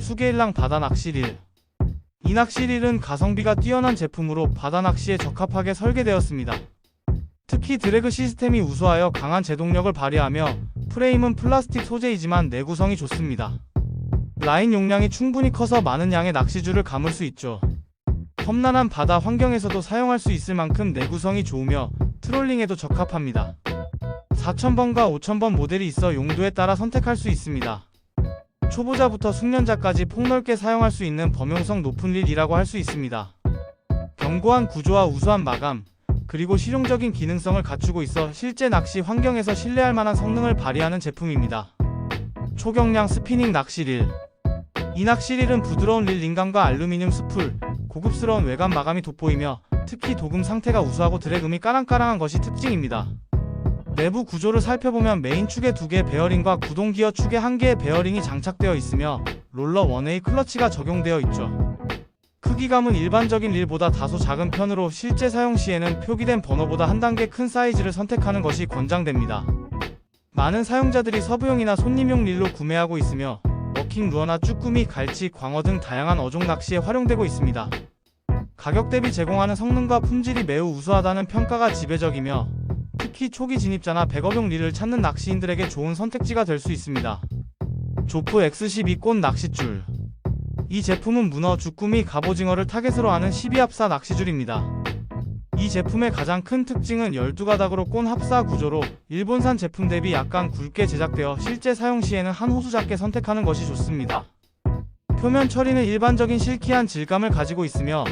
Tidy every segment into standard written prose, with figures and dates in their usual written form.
수계일랑 바다 낚시릴. 이 낚시릴은 가성비가 뛰어난 제품으로 바다 낚시에 적합하게 설계되었습니다. 특히 드래그 시스템이 우수하여 강한 제동력을 발휘하며 프레임은 플라스틱 소재이지만 내구성이 좋습니다. 라인 용량이 충분히 커서 많은 양의 낚시줄을 감을 수 있죠. 험난한 바다 환경에서도 사용할 수 있을 만큼 내구성이 좋으며 트롤링에도 적합합니다. 4000번과 5000번 모델이 있어 용도에 따라 선택할 수 있습니다. 초보자부터 숙련자까지 폭넓게 사용할 수 있는 범용성 높은 릴이라고 할 수 있습니다. 견고한 구조와 우수한 마감, 그리고 실용적인 기능성을 갖추고 있어 실제 낚시 환경에서 신뢰할 만한 성능을 발휘하는 제품입니다. 초경량 스피닝 낚시릴. 이 낚시릴은 부드러운 릴 링감과 알루미늄 스풀, 고급스러운 외관 마감이 돋보이며 특히 도금 상태가 우수하고 드래그이 까랑까랑한 것이 특징입니다. 내부 구조를 살펴보면 메인 축에 2개 베어링과 구동 기어 축에 1개의 베어링이 장착되어 있으며 롤러 1A 클러치가 적용되어 있죠. 크기감은 일반적인 릴보다 다소 작은 편으로 실제 사용 시에는 표기된 번호보다 한 단계 큰 사이즈를 선택하는 것이 권장됩니다. 많은 사용자들이 서브용이나 손님용 릴로 구매하고 있으며 워킹 루어나 쭈꾸미, 갈치, 광어 등 다양한 어종 낚시에 활용되고 있습니다. 가격 대비 제공하는 성능과 품질이 매우 우수하다는 평가가 지배적이며 특히 초기 진입자나 백업용 릴을 찾는 낚시인들에게 좋은 선택지가 될 수 있습니다. 조프 X12 꽃 낚싯줄. 이 제품은 문어, 쭈꾸미, 갑오징어를 타겟으로 하는 12합사 낚시줄입니다. 이 제품의 가장 큰 특징은 12가닥으로 꼰 합사 구조로 일본산 제품 대비 약간 굵게 제작되어 실제 사용 시에는 한 호수 작게 선택하는 것이 좋습니다. 표면 처리는 일반적인 실키한 질감을 가지고 있으며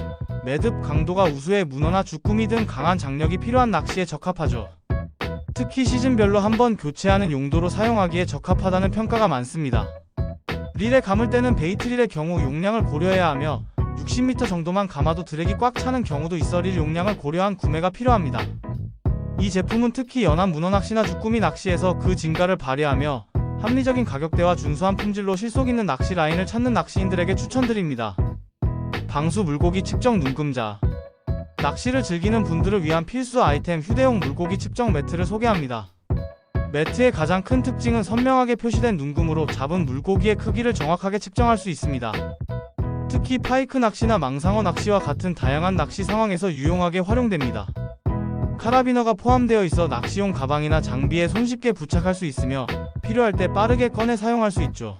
매듭 강도가 우수해 문어나 쭈꾸미 등 강한 장력이 필요한 낚시에 적합하죠. 특히 시즌별로 한번 교체하는 용도로 사용하기에 적합하다는 평가가 많습니다. 릴에 감을 때는 베이트릴의 경우 용량을 고려해야 하며 60m 정도만 감아도 드랙이 꽉 차는 경우도 있어 릴 용량을 고려한 구매가 필요합니다. 이 제품은 특히 연안 문어 낚시나 쭈꾸미 낚시에서 그 진가를 발휘하며 합리적인 가격대와 준수한 품질로 실속 있는 낚시 라인을 찾는 낚시인들에게 추천드립니다. 방수 물고기 측정 눈금자. 낚시를 즐기는 분들을 위한 필수 아이템 휴대용 물고기 측정 매트를 소개합니다. 매트의 가장 큰 특징은 선명하게 표시된 눈금으로 잡은 물고기의 크기를 정확하게 측정할 수 있습니다. 특히 파이크 낚시나 망상어 낚시와 같은 다양한 낚시 상황에서 유용하게 활용됩니다. 카라비너가 포함되어 있어 낚시용 가방이나 장비에 손쉽게 부착할 수 있으며 필요할 때 빠르게 꺼내 사용할 수 있죠.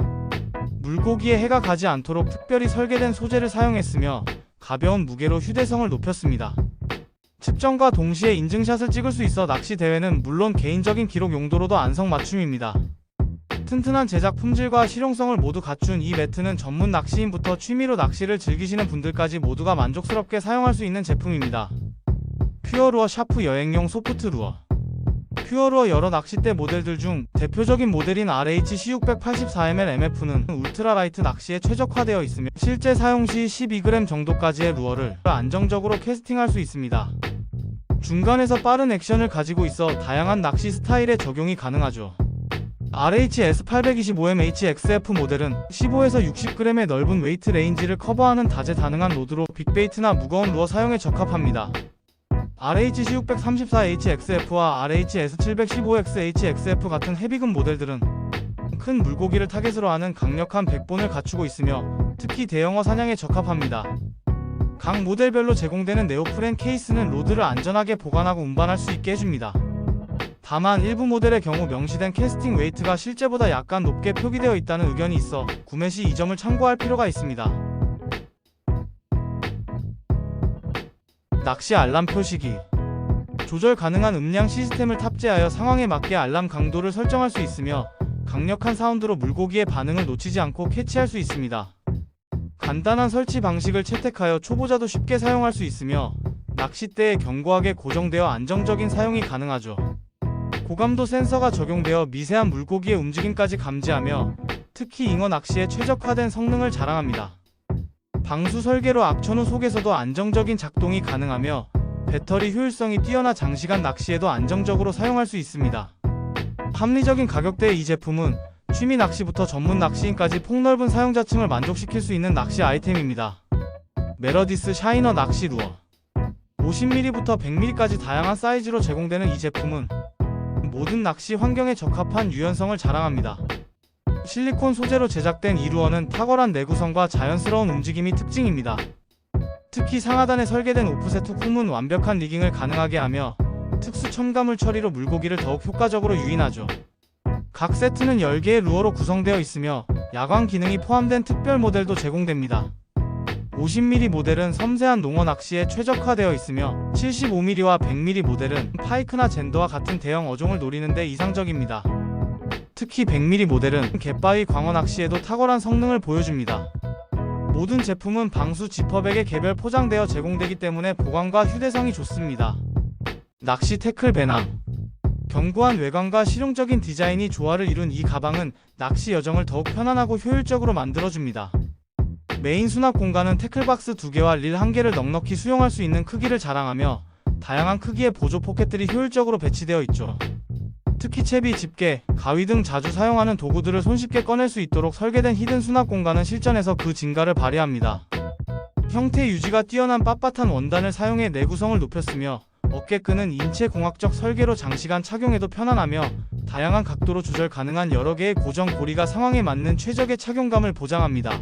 물고기에 해가 가지 않도록 특별히 설계된 소재를 사용했으며 가벼운 무게로 휴대성을 높였습니다. 측정과 동시에 인증샷을 찍을 수 있어 낚시 대회는 물론 개인적인 기록 용도로도 안성맞춤입니다. 튼튼한 제작 품질과 실용성을 모두 갖춘 이 매트는 전문 낚시인부터 취미로 낚시를 즐기시는 분들까지 모두가 만족스럽게 사용할 수 있는 제품입니다. 퓨어루어 샤프 여행용 소프트 루어. 퓨어루어 여러 낚싯대 모델들 중 대표적인 모델인 RH-C684ml MF는 울트라라이트 낚시에 최적화되어 있으며 실제 사용 시 12g 정도까지의 루어를 안정적으로 캐스팅할 수 있습니다. 중간에서 빠른 액션을 가지고 있어 다양한 낚시 스타일에 적용이 가능하죠. RHS825M HXF 모델은 15에서 60g의 넓은 웨이트 레인지를 커버하는 다재다능한 로드로 빅베이트나 무거운 루어 사용에 적합합니다. RHC634HXF와 RHS715XHXF 같은 헤비급 모델들은 큰 물고기를 타겟으로 하는 강력한 백본을 갖추고 있으며 특히 대형어 사냥에 적합합니다. 각 모델별로 제공되는 네오프렌 케이스는 로드를 안전하게 보관하고 운반할 수 있게 해줍니다. 다만 일부 모델의 경우 명시된 캐스팅 웨이트가 실제보다 약간 높게 표기되어 있다는 의견이 있어 구매 시 이 점을 참고할 필요가 있습니다. 낚시 알람 표시기. 조절 가능한 음량 시스템을 탑재하여 상황에 맞게 알람 강도를 설정할 수 있으며 강력한 사운드로 물고기의 반응을 놓치지 않고 캐치할 수 있습니다. 간단한 설치 방식을 채택하여 초보자도 쉽게 사용할 수 있으며 낚싯대에 견고하게 고정되어 안정적인 사용이 가능하죠. 고감도 센서가 적용되어 미세한 물고기의 움직임까지 감지하며 특히 잉어 낚시에 최적화된 성능을 자랑합니다. 방수 설계로 악천후 속에서도 안정적인 작동이 가능하며 배터리 효율성이 뛰어나 장시간 낚시에도 안정적으로 사용할 수 있습니다. 합리적인 가격대의 이 제품은 취미 낚시부터 전문 낚시인까지 폭넓은 사용자층을 만족시킬 수 있는 낚시 아이템입니다. 메러디스 샤이너 낚시 루어. 50mm부터 100mm까지 다양한 사이즈로 제공되는 이 제품은 모든 낚시 환경에 적합한 유연성을 자랑합니다. 실리콘 소재로 제작된 이 루어는 탁월한 내구성과 자연스러운 움직임이 특징입니다. 특히 상하단에 설계된 오프셋 훅은 완벽한 리깅을 가능하게 하며 특수 첨가물 처리로 물고기를 더욱 효과적으로 유인하죠. 각 세트는 10개의 루어로 구성되어 있으며 야광 기능이 포함된 특별 모델도 제공됩니다. 50mm 모델은 섬세한 농어 낚시에 최적화되어 있으며 75mm와 100mm 모델은 파이크나 젠더와 같은 대형 어종을 노리는 데 이상적입니다. 특히 100mm 모델은 갯바위 광어 낚시에도 탁월한 성능을 보여줍니다. 모든 제품은 방수 지퍼백에 개별 포장되어 제공되기 때문에 보관과 휴대성이 좋습니다. 낚시 태클 배낭. 견고한 외관과 실용적인 디자인이 조화를 이룬 이 가방은 낚시 여정을 더욱 편안하고 효율적으로 만들어줍니다. 메인 수납 공간은 태클박스 2개와 릴 1개를 넉넉히 수용할 수 있는 크기를 자랑하며 다양한 크기의 보조 포켓들이 효율적으로 배치되어 있죠. 특히 채비, 집게, 가위 등 자주 사용하는 도구들을 손쉽게 꺼낼 수 있도록 설계된 히든 수납 공간은 실전에서 그 진가를 발휘합니다. 형태 유지가 뛰어난 빳빳한 원단을 사용해 내구성을 높였으며 어깨끈은 인체공학적 설계로 장시간 착용해도 편안하며 다양한 각도로 조절 가능한 여러 개의 고정 고리가 상황에 맞는 최적의 착용감을 보장합니다.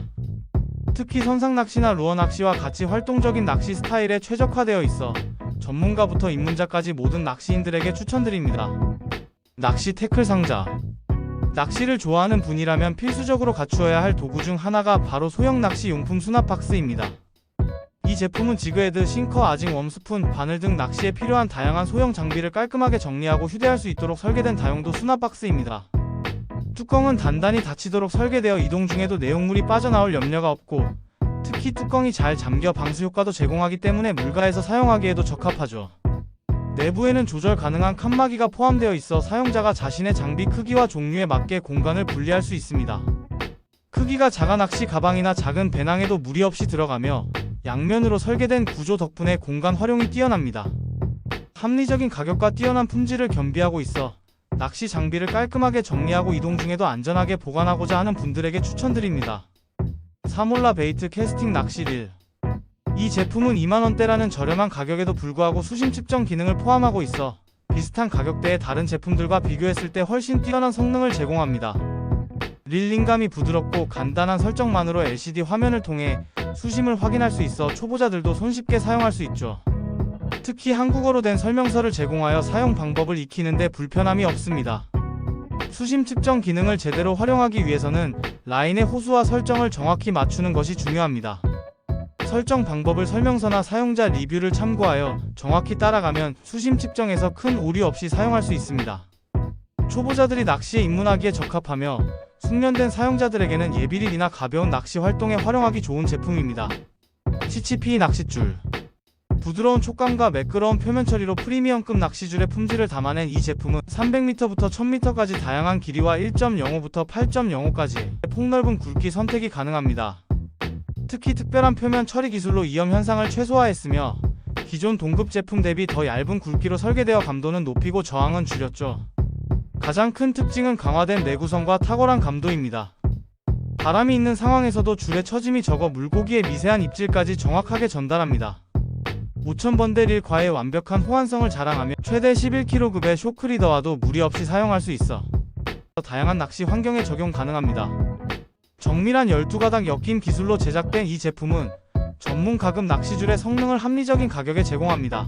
특히 선상 낚시나 루어 낚시와 같이 활동적인 낚시 스타일에 최적화되어 있어 전문가부터 입문자까지 모든 낚시인들에게 추천드립니다. 낚시 태클 상자. 낚시를 좋아하는 분이라면 필수적으로 갖추어야 할 도구 중 하나가 바로 소형 낚시 용품 수납 박스입니다. 이 제품은 지그헤드, 싱커, 아징, 웜스푼, 바늘 등 낚시에 필요한 다양한 소형 장비를 깔끔하게 정리하고 휴대할 수 있도록 설계된 다용도 수납 박스입니다. 뚜껑은 단단히 닫히도록 설계되어 이동 중에도 내용물이 빠져나올 염려가 없고 특히 뚜껑이 잘 잠겨 방수 효과도 제공하기 때문에 물가에서 사용하기에도 적합하죠. 내부에는 조절 가능한 칸막이가 포함되어 있어 사용자가 자신의 장비 크기와 종류에 맞게 공간을 분리할 수 있습니다. 크기가 작은 낚시 가방이나 작은 배낭에도 무리 없이 들어가며 양면으로 설계된 구조 덕분에 공간 활용이 뛰어납니다. 합리적인 가격과 뛰어난 품질을 겸비하고 있어 낚시 장비를 깔끔하게 정리하고 이동 중에도 안전하게 보관하고자 하는 분들에게 추천드립니다. 사몰라 베이트 캐스팅 낚시 릴. 이 제품은 2만원대라는 저렴한 가격에도 불구하고 수심 측정 기능을 포함하고 있어 비슷한 가격대의 다른 제품들과 비교했을 때 훨씬 뛰어난 성능을 제공합니다. 릴링감이 부드럽고 간단한 설정만으로 LCD 화면을 통해 수심을 확인할 수 있어 초보자들도 손쉽게 사용할 수 있죠. 특히 한국어로 된 설명서를 제공하여 사용 방법을 익히는데 불편함이 없습니다. 수심 측정 기능을 제대로 활용하기 위해서는 라인의 호수와 설정을 정확히 맞추는 것이 중요합니다. 설정 방법을 설명서나 사용자 리뷰를 참고하여 정확히 따라가면 수심 측정에서 큰 오류 없이 사용할 수 있습니다. 초보자들이 낚시에 입문하기에 적합하며 숙련된 사용자들에게는 예비릴이나 가벼운 낚시 활동에 활용하기 좋은 제품입니다. CCP 낚싯줄. 부드러운 촉감과 매끄러운 표면 처리로 프리미엄급 낚시줄의 품질을 담아낸 이 제품은 300m부터 1000m까지 다양한 길이와 1.05부터 8.05까지 폭넓은 굵기 선택이 가능합니다. 특히 특별한 표면 처리 기술로 이염 현상을 최소화했으며 기존 동급 제품 대비 더 얇은 굵기로 설계되어 감도는 높이고 저항은 줄였죠. 가장 큰 특징은 강화된 내구성과 탁월한 감도입니다. 바람이 있는 상황에서도 줄의 처짐이 적어 물고기의 미세한 입질까지 정확하게 전달합니다. 5000번대 릴과의 완벽한 호환성을 자랑하며 최대 11kg급의 쇼크리더와도 무리 없이 사용할 수 있어 다양한 낚시 환경에 적용 가능합니다. 정밀한 12가닥 엮임 기술로 제작된 이 제품은 전문 가급 낚시줄의 성능을 합리적인 가격에 제공합니다.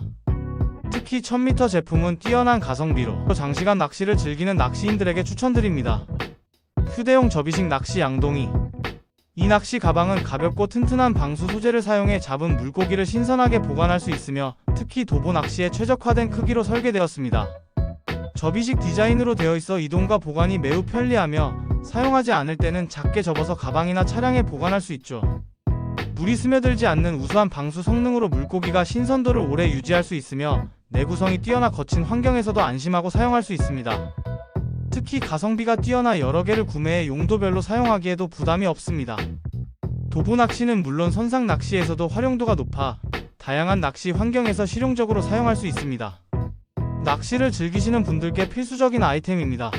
특히 1000m 제품은 뛰어난 가성비로 장시간 낚시를 즐기는 낚시인들에게 추천드립니다. 휴대용 접이식 낚시 양동이. 이 낚시 가방은 가볍고 튼튼한 방수 소재를 사용해 잡은 물고기를 신선하게 보관할 수 있으며 특히 도보 낚시에 최적화된 크기로 설계되었습니다. 접이식 디자인으로 되어 있어 이동과 보관이 매우 편리하며 사용하지 않을 때는 작게 접어서 가방이나 차량에 보관할 수 있죠. 물이 스며들지 않는 우수한 방수 성능으로 물고기가 신선도를 오래 유지할 수 있으며 내구성이 뛰어나 거친 환경에서도 안심하고 사용할 수 있습니다. 특히 가성비가 뛰어나 여러 개를 구매해 용도별로 사용하기에도 부담이 없습니다. 도보 낚시는 물론 선상 낚시에서도 활용도가 높아 다양한 낚시 환경에서 실용적으로 사용할 수 있습니다. 낚시를 즐기시는 분들께 필수적인 아이템입니다.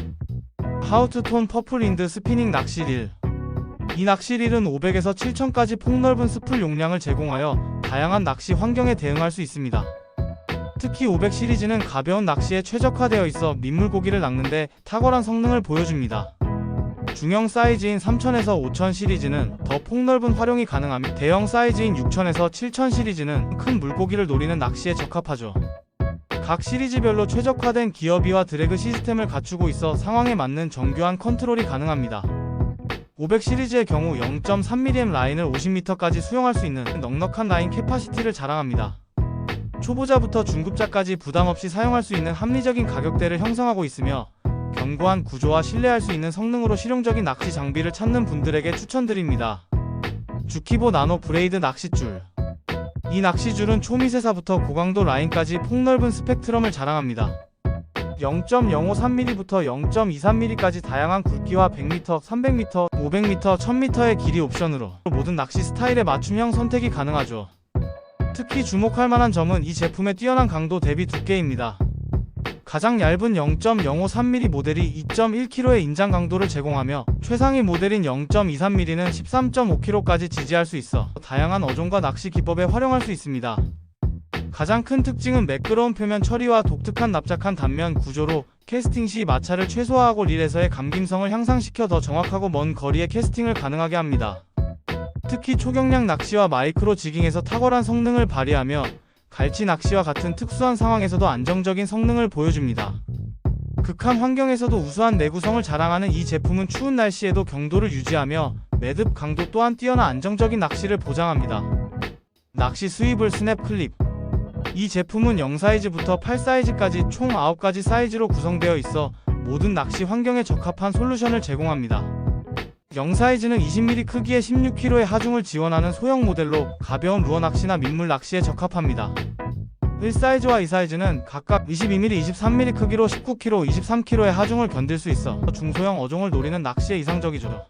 하우트톤 퍼플인드 스피닝 낚시릴. 이 낚시릴은 500에서 7000까지 폭넓은 스풀 용량을 제공하여 다양한 낚시 환경에 대응할 수 있습니다. 특히 500 시리즈는 가벼운 낚시에 최적화되어 있어 민물고기를 낚는데 탁월한 성능을 보여줍니다. 중형 사이즈인 3000에서 5000 시리즈는 더 폭넓은 활용이 가능하며 대형 사이즈인 6000에서 7000 시리즈는 큰 물고기를 노리는 낚시에 적합하죠. 각 시리즈별로 최적화된 기어비와 드래그 시스템을 갖추고 있어 상황에 맞는 정교한 컨트롤이 가능합니다. 500 시리즈의 경우 0.3mm 라인을 50m까지 수용할 수 있는 넉넉한 라인 캐파시티를 자랑합니다. 초보자부터 중급자까지 부담없이 사용할 수 있는 합리적인 가격대를 형성하고 있으며 견고한 구조와 신뢰할 수 있는 성능으로 실용적인 낚시 장비를 찾는 분들에게 추천드립니다. 주키보 나노 브레이드 낚싯줄. 이 낚시줄은 초미세사부터 고강도 라인까지 폭넓은 스펙트럼을 자랑합니다. 0.053mm부터 0.23mm까지 다양한 굵기와 100m, 300m, 500m, 1000m의 길이 옵션으로 모든 낚시 스타일에 맞춤형 선택이 가능하죠. 특히 주목할 만한 점은 이 제품의 뛰어난 강도 대비 두께입니다. 가장 얇은 0.053mm 모델이 2.1kg의 인장 강도를 제공하며 최상위 모델인 0.23mm는 13.5kg까지 지지할 수 있어 다양한 어종과 낚시 기법에 활용할 수 있습니다. 가장 큰 특징은 매끄러운 표면 처리와 독특한 납작한 단면 구조로 캐스팅 시 마찰을 최소화하고 릴에서의 감김성을 향상시켜 더 정확하고 먼 거리의 캐스팅을 가능하게 합니다. 특히 초경량 낚시와 마이크로 지깅에서 탁월한 성능을 발휘하며 갈치 낚시와 같은 특수한 상황에서도 안정적인 성능을 보여줍니다. 극한 환경에서도 우수한 내구성을 자랑하는 이 제품은 추운 날씨에도 경도를 유지하며 매듭 강도 또한 뛰어난 안정적인 낚시를 보장합니다. 낚시 스위블 스냅 클립. 이 제품은 0사이즈부터 8사이즈까지 총 9가지 사이즈로 구성되어 있어 모든 낚시 환경에 적합한 솔루션을 제공합니다. 0사이즈는 20mm 크기의 16kg의 하중을 지원하는 소형 모델로 가벼운 루어 낚시나 민물 낚시에 적합합니다. 1사이즈와 2사이즈는 각각 22mm, 23mm 크기로 19kg, 23kg의 하중을 견딜 수 있어 중소형 어종을 노리는 낚시에 이상적이죠.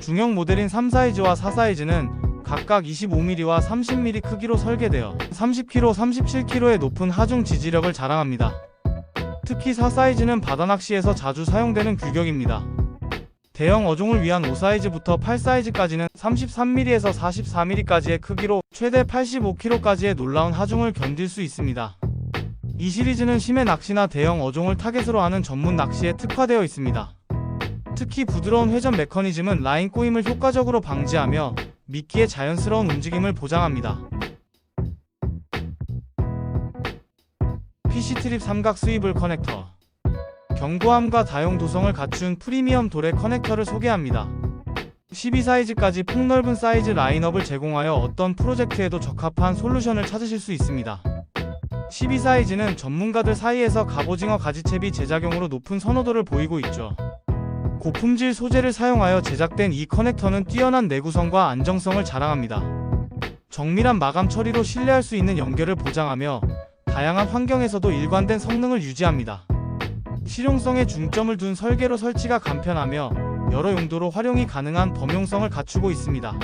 중형 모델인 3사이즈와 4사이즈는 각각 25mm와 30mm 크기로 설계되어 30kg, 37kg의 높은 하중 지지력을 자랑합니다. 특히 4사이즈는 바다낚시에서 자주 사용되는 규격입니다. 대형 어종을 위한 5사이즈부터 8사이즈까지는 33mm에서 44mm까지의 크기로 최대 85kg까지의 놀라운 하중을 견딜 수 있습니다. 이 시리즈는 심해 낚시나 대형 어종을 타겟으로 하는 전문 낚시에 특화되어 있습니다. 특히 부드러운 회전 메커니즘은 라인 꼬임을 효과적으로 방지하며 미끼의 자연스러운 움직임을 보장합니다. PC 트립 삼각 스위블 커넥터. 견고함과 다용도성을 갖춘 프리미엄 도래 커넥터를 소개합니다. 12사이즈까지 폭넓은 사이즈 라인업을 제공하여 어떤 프로젝트에도 적합한 솔루션을 찾으실 수 있습니다. 12사이즈는 전문가들 사이에서 갑오징어 가지채비 제작용으로 높은 선호도를 보이고 있죠. 고품질 소재를 사용하여 제작된 이 커넥터는 뛰어난 내구성과 안정성을 자랑합니다. 정밀한 마감 처리로 신뢰할 수 있는 연결을 보장하며 다양한 환경에서도 일관된 성능을 유지합니다. 실용성에 중점을 둔 설계로 설치가 간편하며 여러 용도로 활용이 가능한 범용성을 갖추고 있습니다.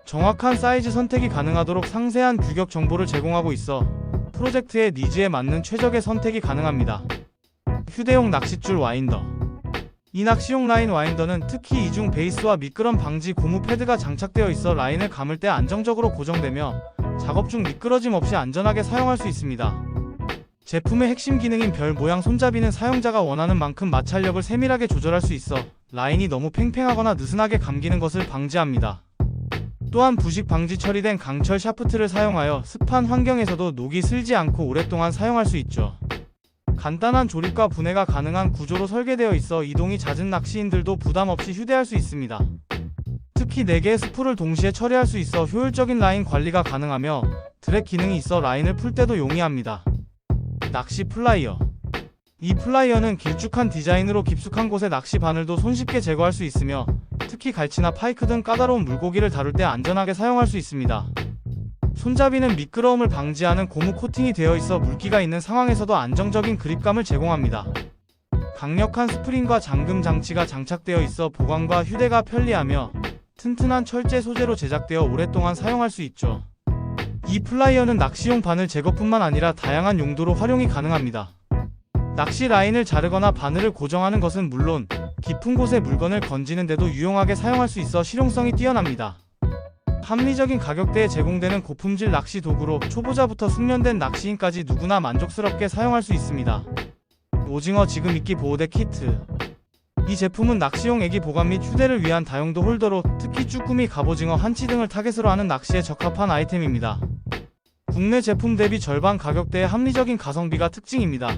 정확한 사이즈 선택이 가능하도록 상세한 규격 정보를 제공하고 있어 프로젝트의 니즈에 맞는 최적의 선택이 가능합니다. 휴대용 낚싯줄 와인더. 이 낚시용 라인 와인더는 특히 이중 베이스와 미끄럼 방지 고무 패드가 장착되어 있어 라인을 감을 때 안정적으로 고정되며 작업 중 미끄러짐 없이 안전하게 사용할 수 있습니다. 제품의 핵심 기능인 별 모양 손잡이는 사용자가 원하는 만큼 마찰력을 세밀하게 조절할 수 있어 라인이 너무 팽팽하거나 느슨하게 감기는 것을 방지합니다. 또한 부식 방지 처리된 강철 샤프트를 사용하여 습한 환경에서도 녹이 슬지 않고 오랫동안 사용할 수 있죠. 간단한 조립과 분해가 가능한 구조로 설계되어 있어 이동이 잦은 낚시인들도 부담 없이 휴대할 수 있습니다. 특히 4개의 스풀을 동시에 처리할 수 있어 효율적인 라인 관리가 가능하며 드랙 기능이 있어 라인을 풀 때도 용이합니다. 낚시 플라이어. 이 플라이어는 길쭉한 디자인으로 깊숙한 곳의 낚시 바늘도 손쉽게 제거할 수 있으며 특히 갈치나 파이크 등 까다로운 물고기를 다룰 때 안전하게 사용할 수 있습니다. 손잡이는 미끄러움을 방지하는 고무 코팅이 되어 있어 물기가 있는 상황에서도 안정적인 그립감을 제공합니다. 강력한 스프링과 잠금 장치가 장착되어 있어 보관과 휴대가 편리하며 튼튼한 철제 소재로 제작되어 오랫동안 사용할 수 있죠. 이 플라이어는 낚시용 바늘 제거뿐만 아니라 다양한 용도로 활용이 가능합니다. 낚시 라인을 자르거나 바늘을 고정하는 것은 물론 깊은 곳에 물건을 건지는 데도 유용하게 사용할 수 있어 실용성이 뛰어납니다. 합리적인 가격대에 제공되는 고품질 낚시 도구로 초보자부터 숙련된 낚시인까지 누구나 만족스럽게 사용할 수 있습니다. 오징어 지그미끼 보호대 키트. 이 제품은 낚시용 애기 보관 및 휴대를 위한 다용도 홀더로 특히 쭈꾸미, 갑오징어, 한치 등을 타겟으로 하는 낚시에 적합한 아이템입니다. 국내 제품 대비 절반 가격대의 합리적인 가성비가 특징입니다.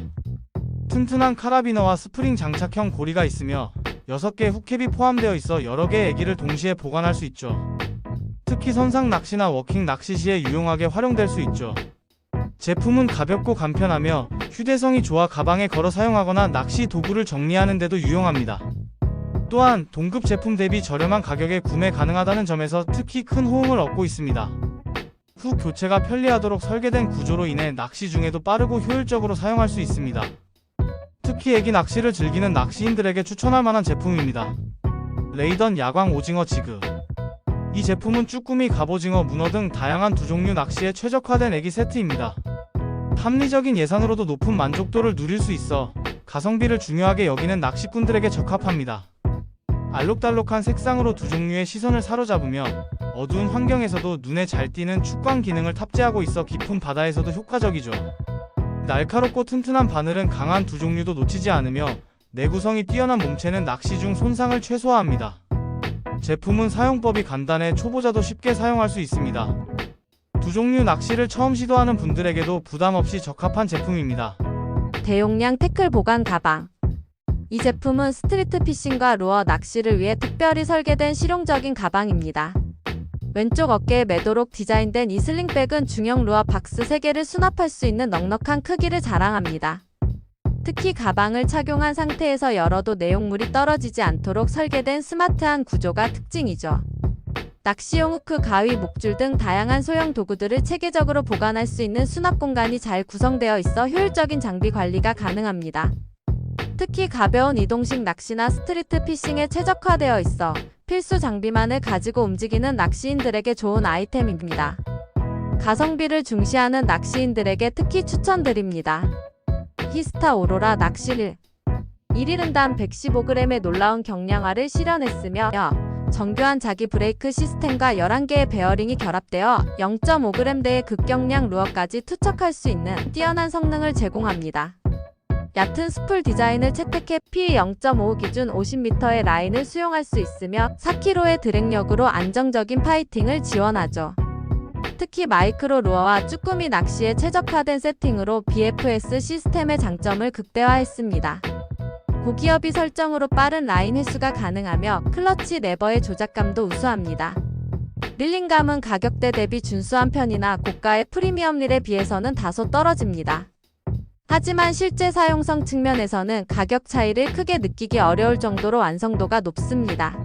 튼튼한 카라비너와 스프링 장착형 고리가 있으며 6개의 훅캡이 포함되어 있어 여러 개의 애기를 동시에 보관할 수 있죠. 특히 선상 낚시나 워킹 낚시 시에 유용하게 활용될 수 있죠. 제품은 가볍고 간편하며 휴대성이 좋아 가방에 걸어 사용하거나 낚시 도구를 정리하는 데도 유용합니다. 또한 동급 제품 대비 저렴한 가격에 구매 가능하다는 점에서 특히 큰 호응을 얻고 있습니다. 후 교체가 편리하도록 설계된 구조로 인해 낚시 중에도 빠르고 효율적으로 사용할 수 있습니다. 특히 애기 낚시를 즐기는 낚시인들에게 추천할 만한 제품입니다. 레이던 야광 오징어 지그. 이 제품은 쭈꾸미, 갑오징어, 문어 등 다양한 두 종류 낚시에 최적화된 애기 세트입니다. 합리적인 예산으로도 높은 만족도를 누릴 수 있어 가성비를 중요하게 여기는 낚시꾼들에게 적합합니다. 알록달록한 색상으로 두 종류의 시선을 사로잡으며 어두운 환경에서도 눈에 잘 띄는 축광 기능을 탑재하고 있어 깊은 바다에서도 효과적이죠. 날카롭고 튼튼한 바늘은 강한 두 종류도 놓치지 않으며 내구성이 뛰어난 몸체는 낚시 중 손상을 최소화합니다. 제품은 사용법이 간단해 초보자도 쉽게 사용할 수 있습니다. 두 종류 낚시를 처음 시도하는 분들에게도 부담 없이 적합한 제품입니다. 대용량 태클 보관 가방. 이 제품은 스트리트 피싱과 루어 낚시를 위해 특별히 설계된 실용적인 가방입니다. 왼쪽 어깨에 매도록 디자인된 이 슬링백은 중형 루어 박스 3개를 수납할 수 있는 넉넉한 크기를 자랑합니다. 특히 가방을 착용한 상태에서 열어도 내용물이 떨어지지 않도록 설계된 스마트한 구조가 특징이죠. 낚시용 후크, 가위, 목줄 등 다양한 소형 도구들을 체계적으로 보관할 수 있는 수납 공간이 잘 구성되어 있어 효율적인 장비 관리가 가능합니다. 특히 가벼운 이동식 낚시나 스트리트 피싱에 최적화되어 있어 필수 장비만을 가지고 움직이는 낚시인들에게 좋은 아이템입니다. 가성비를 중시하는 낚시인들에게 특히 추천드립니다. 히스타 오로라 낚시릴 1일은단 115g의 놀라운 경량화를 실현했으며 정교한 자기 브레이크 시스템과 11개의 베어링이 결합되어 0.5g대의 극경량 루어까지 투척할 수 있는 뛰어난 성능을 제공합니다. 얕은 스풀 디자인을 채택해 P 0.5 기준 50m의 라인을 수용할 수 있으며 4kg의 드랙력으로 안정적인 파이팅을 지원하죠. 특히 마이크로 루어와 쭈꾸미 낚시에 최적화된 세팅으로 BFS 시스템의 장점을 극대화했습니다. 고기업이 설정으로 빠른 라인 횟수가 가능하며 클러치 레버의 조작감도 우수합니다. 릴링감은 가격대 대비 준수한 편이나 고가의 프리미엄 릴에 비해서는 다소 떨어집니다. 하지만 실제 사용성 측면에서는 가격 차이를 크게 느끼기 어려울 정도로 완성도가 높습니다.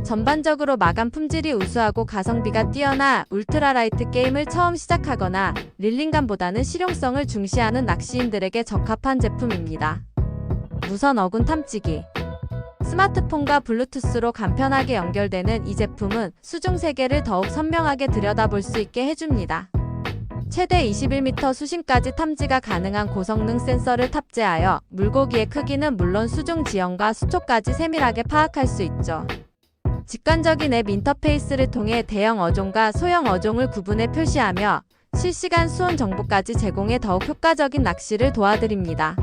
전반적으로 마감 품질이 우수하고 가성비가 뛰어나 울트라라이트 게임을 처음 시작하거나 릴링감보다는 실용성을 중시하는 낚시인들에게 적합한 제품입니다. 무선 어군 탐지기. 스마트폰과 블루투스로 간편하게 연결되는 이 제품은 수중 세계를 더욱 선명하게 들여다볼 수 있게 해줍니다. 최대 21m 수심까지 탐지가 가능한 고성능 센서를 탑재하여 물고기의 크기는 물론 수중 지형과 수초까지 세밀하게 파악할 수 있죠. 직관적인 앱 인터페이스를 통해 대형 어종과 소형 어종을 구분해 표시하며 실시간 수온 정보까지 제공해 더욱 효과적인 낚시를 도와드립니다.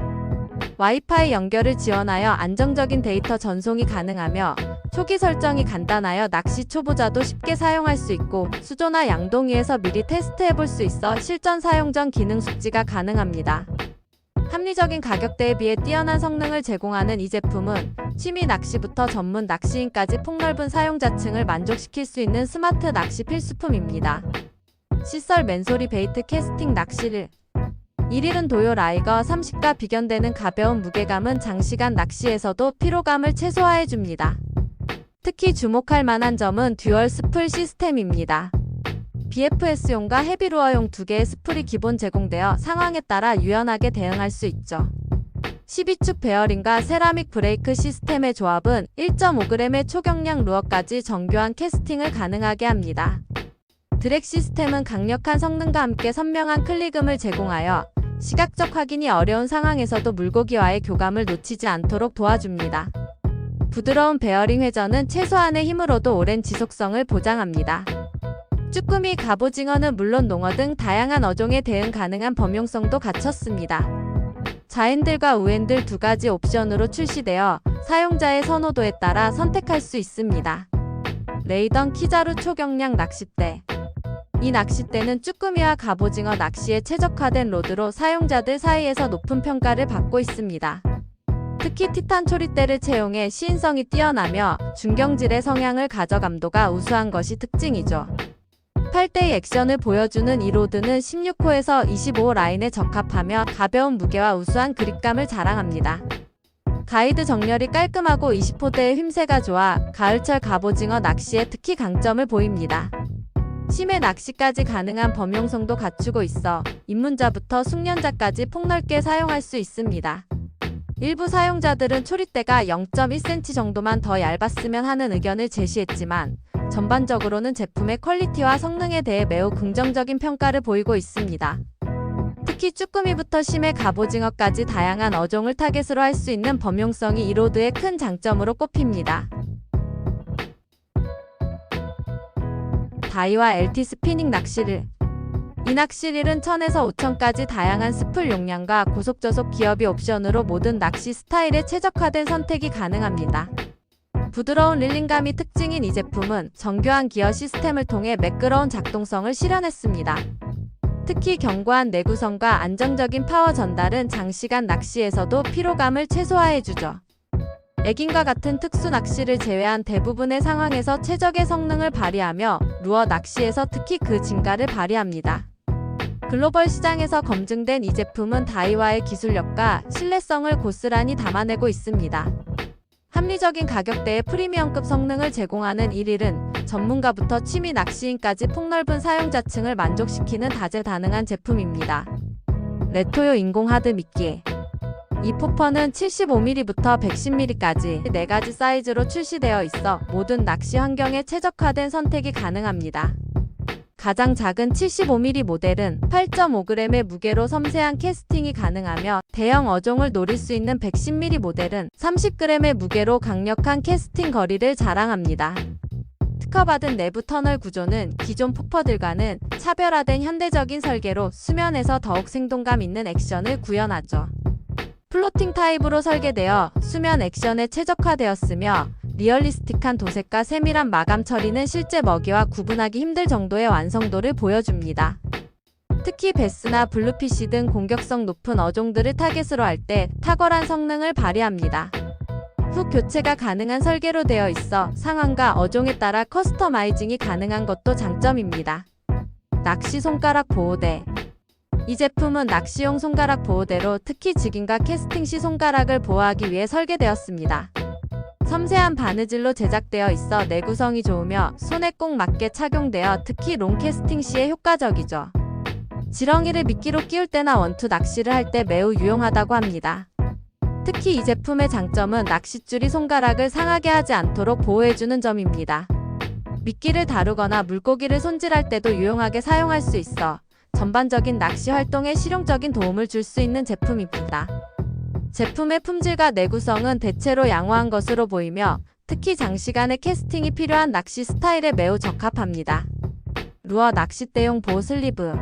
와이파이 연결을 지원하여 안정적인 데이터 전송이 가능하며 초기 설정이 간단하여 낚시 초보자도 쉽게 사용할 수 있고 수조나 양동이에서 미리 테스트해볼 수 있어 실전 사용 전 기능 숙지가 가능합니다. 합리적인 가격대에 비해 뛰어난 성능을 제공하는 이 제품은 취미 낚시부터 전문 낚시인까지 폭넓은 사용자층을 만족시킬 수 있는 스마트 낚시 필수품입니다. 시설 맨소리 베이트 캐스팅 낚시릴 1일은 도요 라이거 30과 비견되는 가벼운 무게감은 장시간 낚시에서도 피로감을 최소화해줍니다. 특히 주목할 만한 점은 듀얼 스풀 시스템입니다. BFS용과 헤비루어용 2개의 스풀이 기본 제공되어 상황에 따라 유연하게 대응할 수 있죠. 12축 베어링과 세라믹 브레이크 시스템의 조합은 1.5g의 초경량 루어까지 정교한 캐스팅을 가능하게 합니다. 드랙 시스템은 강력한 성능과 함께 선명한 클릭음을 제공하여 시각적 확인이 어려운 상황에서도 물고기와의 교감을 놓치지 않도록 도와줍니다. 부드러운 베어링 회전은 최소한의 힘으로도 오랜 지속성을 보장합니다. 쭈꾸미, 갑오징어는 물론 농어 등 다양한 어종에 대응 가능한 범용성도 갖췄습니다. 좌핸들과 우핸들 두 가지 옵션으로 출시되어 사용자의 선호도에 따라 선택할 수 있습니다. 레이던 키자루 초경량 낚싯대. 이 낚싯대는 쭈꾸미와 갑오징어 낚시에 최적화된 로드로 사용자들 사이에서 높은 평가를 받고 있습니다. 특히 티탄 초리대를 채용해 시인성이 뛰어나며 중경질의 성향을 가져감도가 우수한 것이 특징이죠. 8대의 액션을 보여주는 이 로드는 16호에서 25호 라인에 적합하며 가벼운 무게와 우수한 그립감을 자랑합니다. 가이드 정렬이 깔끔하고 20호대의 휘새가 좋아 가을철 갑오징어 낚시에 특히 강점을 보입니다. 심해 낚시까지 가능한 범용성도 갖추고 있어 입문자부터 숙련자까지 폭넓게 사용할 수 있습니다. 일부 사용자들은 초리대가 0.1cm 정도만 더 얇았으면 하는 의견을 제시했지만 전반적으로는 제품의 퀄리티와 성능에 대해 매우 긍정적인 평가를 보이고 있습니다. 특히 쭈꾸미부터 심해 갑오징어까지 다양한 어종을 타겟으로 할 수 있는 범용성이 이 로드의 큰 장점으로 꼽힙니다. 다이와 LT 스피닝 낚시릴. 이 낚시릴은 1000에서 5000까지 다양한 스풀 용량과 고속저속 기업이 옵션으로 모든 낚시 스타일에 최적화된 선택이 가능합니다. 부드러운 릴링감이 특징인 이 제품은 정교한 기어 시스템을 통해 매끄러운 작동성을 실현했습니다. 특히 견고한 내구성과 안정적인 파워 전달은 장시간 낚시에서도 피로감을 최소화해주죠. 애긴과 같은 특수 낚시를 제외한 대부분의 상황에서 최적의 성능을 발휘하며 루어 낚시에서 특히 그 진가를 발휘합니다. 글로벌 시장에서 검증된 이 제품은 다이와의 기술력과 신뢰성을 고스란히 담아내고 있습니다. 합리적인 가격대의 프리미엄급 성능을 제공하는 이 릴은 전문가부터 취미 낚시인까지 폭넓은 사용자층을 만족시키는 다재다능한 제품입니다. 레토요 인공 하드 미끼. 이 포퍼는 75mm부터 110mm까지 4가지 사이즈로 출시되어 있어 모든 낚시 환경에 최적화된 선택이 가능합니다. 가장 작은 75mm 모델은 8.5g의 무게로 섬세한 캐스팅이 가능하며 대형 어종을 노릴 수 있는 110mm 모델은 30g의 무게로 강력한 캐스팅 거리를 자랑합니다. 특허받은 내부 터널 구조는 기존 포퍼들과는 차별화된 현대적인 설계로 수면에서 더욱 생동감 있는 액션을 구현하죠. 플로팅 타입으로 설계되어 수면 액션에 최적화되었으며 리얼리스틱한 도색과 세밀한 마감 처리는 실제 먹이와 구분하기 힘들 정도의 완성도를 보여줍니다. 특히 베스나 블루피시 등 공격성 높은 어종들을 타겟으로 할 때 탁월한 성능을 발휘합니다. 후 교체가 가능한 설계로 되어 있어 상황과 어종에 따라 커스터마이징이 가능한 것도 장점입니다. 낚시 손가락 보호대. 이 제품은 낚시용 손가락 보호대로 특히 직인과 캐스팅 시 손가락을 보호하기 위해 설계되었습니다. 섬세한 바느질로 제작되어 있어 내구성이 좋으며 손에 꼭 맞게 착용되어 특히 롱 캐스팅 시에 효과적이죠. 지렁이를 미끼로 끼울 때나 원투 낚시를 할 때 매우 유용하다고 합니다. 특히 이 제품의 장점은 낚싯줄이 손가락을 상하게 하지 않도록 보호해주는 점입니다. 미끼를 다루거나 물고기를 손질할 때도 유용하게 사용할 수 있어 전반적인 낚시 활동에 실용적인 도움을 줄 수 있는 제품입니다. 제품의 품질과 내구성은 대체로 양호한 것으로 보이며 특히 장시간의 캐스팅이 필요한 낚시 스타일에 매우 적합합니다. 루어 낚싯대용 보호 슬리브.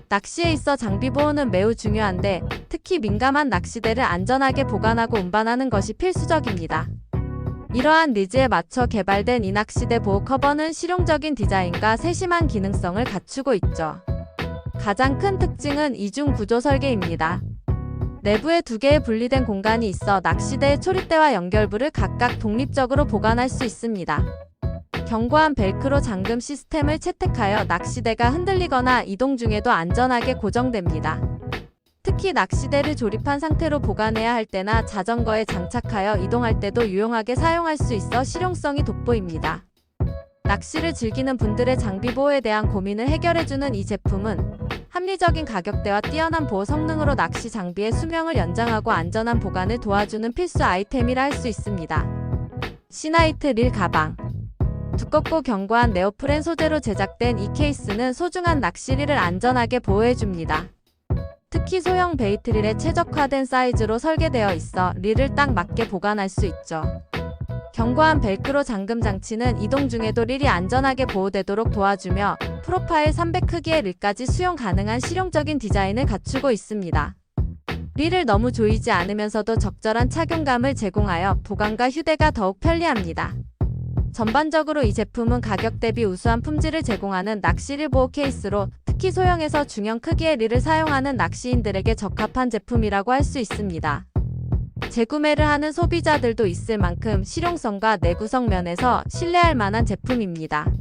낚시에 있어 장비 보호는 매우 중요한데 특히 민감한 낚시대를 안전하게 보관하고 운반하는 것이 필수적입니다. 이러한 니즈에 맞춰 개발된 이 낚시대 보호 커버는 실용적인 디자인과 세심한 기능성을 갖추고 있죠. 가장 큰 특징은 이중 구조 설계입니다. 내부에 2개의 분리된 공간이 있어 낚시대의 초리대와 연결부를 각각 독립적으로 보관할 수 있습니다. 견고한 벨크로 잠금 시스템을 채택하여 낚시대가 흔들리거나 이동 중에도 안전하게 고정됩니다. 특히 낚시대를 조립한 상태로 보관해야 할 때나 자전거에 장착하여 이동할 때도 유용하게 사용할 수 있어 실용성이 돋보입니다. 낚시를 즐기는 분들의 장비 보호에 대한 고민을 해결해주는 이 제품은 합리적인 가격대와 뛰어난 보호 성능으로 낚시 장비의 수명을 연장하고 안전한 보관을 도와주는 필수 아이템이라 할 수 있습니다. 시나이트 릴 가방. 두껍고 견고한 네오프렌 소재로 제작된 이 케이스는 소중한 낚시릴을 안전하게 보호해줍니다. 특히 소형 베이트릴에 최적화된 사이즈로 설계되어 있어 릴을 딱 맞게 보관할 수 있죠. 견고한 벨크로 잠금 장치는 이동 중에도 릴이 안전하게 보호되도록 도와주며 프로파일 300 크기의 릴까지 수용 가능한 실용적인 디자인을 갖추고 있습니다. 리를 너무 조이지 않으면서도 적절한 착용감을 제공하여 보관과 휴대가 더욱 편리합니다. 전반적으로 이 제품은 가격 대비 우수한 품질을 제공하는 낚시릴 보호 케이스로 특히 소형에서 중형 크기의 릴을 사용하는 낚시인들에게 적합한 제품이라고 할 수 있습니다. 재구매를 하는 소비자들도 있을 만큼 실용성과 내구성 면에서 신뢰할 만한 제품입니다.